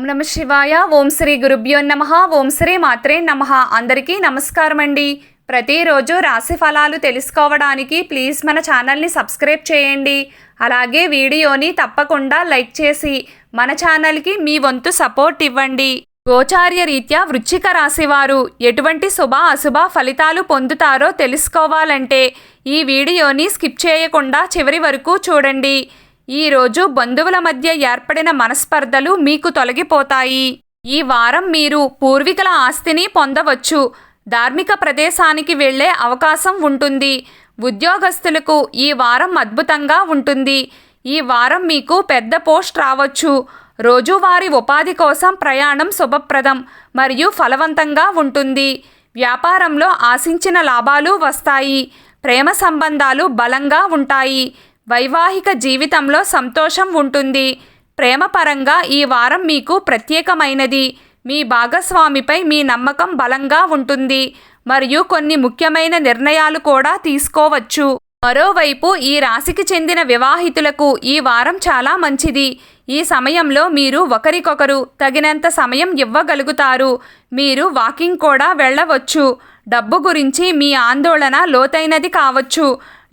ఓం నమ శివాయ. ఓం శ్రీ గురుభ్యో నమః. ఓం శ్రీ మాత్రే నమః. అందరికీ నమస్కారం అండి. ప్రతిరోజు రాశి ఫలాలు తెలుసుకోవడానికి ప్లీజ్ మన ఛానల్ని సబ్స్క్రైబ్ చేయండి. అలాగే వీడియోని తప్పకుండా లైక్ చేసి మన ఛానల్కి మీ వంతు సపోర్ట్ ఇవ్వండి. గోచార్య రీత్యా వృశ్చిక రాశి వారు ఎటువంటి శుభ అశుభ ఫలితాలు పొందుతారో తెలుసుకోవాలంటే ఈ వీడియోని స్కిప్ చేయకుండా చివరి వరకు చూడండి. ఈరోజు బంధువుల మధ్య ఏర్పడిన మనస్పర్ధలు మీకు తొలగిపోతాయి. ఈ వారం మీరు పూర్వీకుల ఆస్తిని పొందవచ్చు. ధార్మిక ప్రదేశానికి వెళ్లే అవకాశం ఉంటుంది. ఉద్యోగస్తులకు ఈ వారం అద్భుతంగా ఉంటుంది. ఈ వారం మీకు పెద్ద పోస్ట్ రావచ్చు. రోజువారీ ఉపాధి కోసం ప్రయాణం శుభప్రదం మరియు ఫలవంతంగా ఉంటుంది. వ్యాపారంలో ఆశించిన లాభాలు వస్తాయి. ప్రేమ సంబంధాలు బలంగా ఉంటాయి. వైవాహిక జీవితంలో సంతోషం ఉంటుంది. ప్రేమపరంగా ఈ వారం మీకు ప్రత్యేకమైనది. మీ భాగస్వామిపై మీ నమ్మకం బలంగా ఉంటుంది మరియు కొన్ని ముఖ్యమైన నిర్ణయాలు కూడా తీసుకోవచ్చు. మరోవైపు ఈ రాశికి చెందిన వివాహితులకు ఈ వారం చాలా మంచిది. ఈ సమయంలో మీరు ఒకరికొకరు తగినంత సమయం ఇవ్వగలుగుతారు. మీరు వాకింగ్ కూడా వెళ్ళవచ్చు. డబ్బు గురించి మీ ఆందోళన లోతైనది కావచ్చు.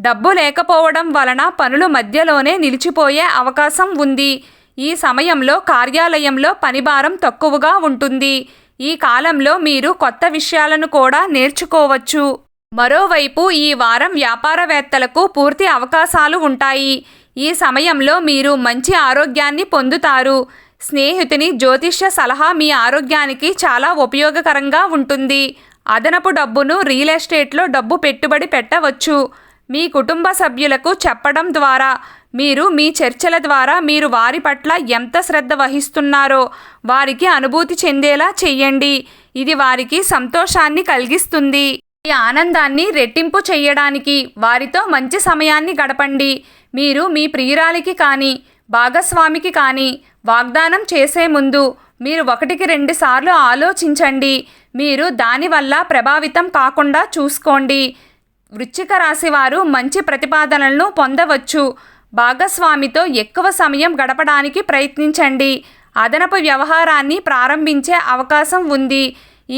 డబ్బు లేకపోవడం వలన పనులు మధ్యలోనే నిలిచిపోయే అవకాశం ఉంది. ఈ సమయంలో కార్యాలయంలో పనిభారం తక్కువగా ఉంటుంది. ఈ కాలంలో మీరు కొత్త విషయాలను కూడా నేర్చుకోవచ్చు. మరోవైపు ఈ వారం వ్యాపారవేత్తలకు పూర్తి అవకాశాలు ఉంటాయి. ఈ సమయంలో మీరు మంచి ఆరోగ్యాన్ని పొందుతారు. స్నేహితుని జ్యోతిష్య సలహా మీ ఆరోగ్యానికి చాలా ఉపయోగకరంగా ఉంటుంది. అదనపు డబ్బును రియల్ ఎస్టేట్లో డబ్బు పెట్టుబడి పెట్టవచ్చు. మీ కుటుంబ సభ్యులకు చెప్పడం ద్వారా మీరు మీ చర్చల ద్వారా మీరు వారి పట్ల ఎంత శ్రద్ధ వహిస్తున్నారో వారికి అనుభూతి చెందేలా చెయ్యండి. ఇది వారికి సంతోషాన్ని కలిగిస్తుంది. ఈ ఆనందాన్ని రెట్టింపు చేయడానికి వారితో మంచి సమయాన్ని గడపండి. మీరు మీ ప్రియురాలికి కానీ భాగస్వామికి కానీ వాగ్దానం చేసే ముందు మీరు 1-2 సార్లు ఆలోచించండి. మీరు దానివల్ల ప్రభావితం కాకుండా చూసుకోండి. వృశ్చిక రాశి వారు మంచి ప్రతిపాదనలను పొందవచ్చు. భాగస్వామితో ఎక్కువ సమయం గడపడానికి ప్రయత్నించండి. అదనపు వ్యవహారాన్ని ప్రారంభించే అవకాశం ఉంది.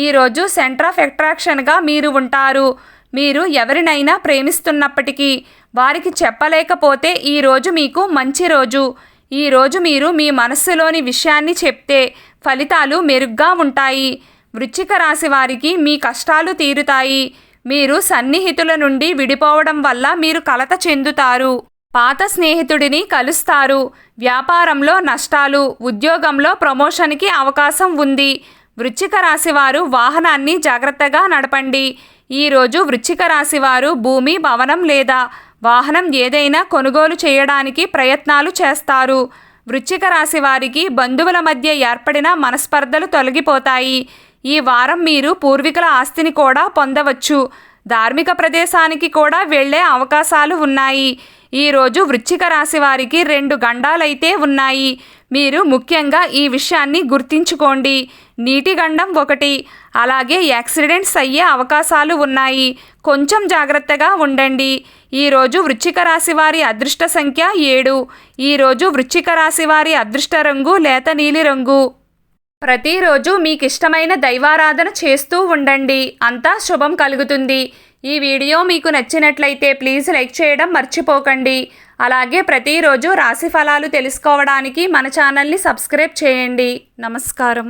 ఈరోజు సెంటర్ ఆఫ్ అట్రాక్షన్గా మీరు ఉంటారు. మీరు ఎవరినైనా ప్రేమిస్తున్నప్పటికీ వారికి చెప్పలేకపోతే ఈరోజు మీకు మంచి రోజు. ఈరోజు మీరు మీ మనస్సులోని విషయాన్ని చెప్తే ఫలితాలు మెరుగ్గా ఉంటాయి. వృశ్చిక రాశి వారికి మీ కష్టాలు తీరుతాయి. మీరు సన్నిహితుల నుండి విడిపోవడం వల్ల మీరు కలత చెందుతారు. పాత స్నేహితుడిని కలుస్తారు. వ్యాపారంలో నష్టాలు, ఉద్యోగంలో ప్రమోషన్కి అవకాశం ఉంది. వృశ్చిక రాశి వారు వాహనాన్ని జాగ్రత్తగా నడపండి. ఈరోజు వృశ్చిక రాశి వారు భూమి, భవనం లేదా వాహనం ఏదైనా కొనుగోలు చేయడానికి ప్రయత్నాలు చేస్తారు. వృశ్చిక రాశి వారికి బంధువుల మధ్య ఏర్పడిన మనస్పర్ధలు తొలగిపోతాయి. ఈ వారం మీరు పూర్వీకుల ఆస్తిని కూడా పొందవచ్చు. ధార్మిక ప్రదేశానికి కూడా వెళ్ళే అవకాశాలు ఉన్నాయి. ఈరోజు వృశ్చిక రాశి వారికి 2 గండాలైతే ఉన్నాయి. మీరు ముఖ్యంగా ఈ విషయాన్ని గుర్తించుకోండి. నీటి గండం 1, అలాగే యాక్సిడెంట్స్ అయ్యే అవకాశాలు ఉన్నాయి. కొంచెం జాగ్రత్తగా ఉండండి. ఈరోజు వృశ్చిక రాశి వారి అదృష్ట సంఖ్య 7. ఈరోజు వృశ్చిక రాశి వారి అదృష్ట రంగు లేత నీలి రంగు. ప్రతిరోజు మీకు ఇష్టమైన దైవారాధన చేస్తూ ఉండండి. అంతా శుభం కలుగుతుంది. ఈ వీడియో మీకు నచ్చినట్లయితే ప్లీజ్ లైక్ చేయడం మర్చిపోకండి. అలాగే ప్రతిరోజు రాశి ఫలాలు తెలుసుకోవడానికి మన ఛానల్ని సబ్స్క్రైబ్ చేయండి. నమస్కారం.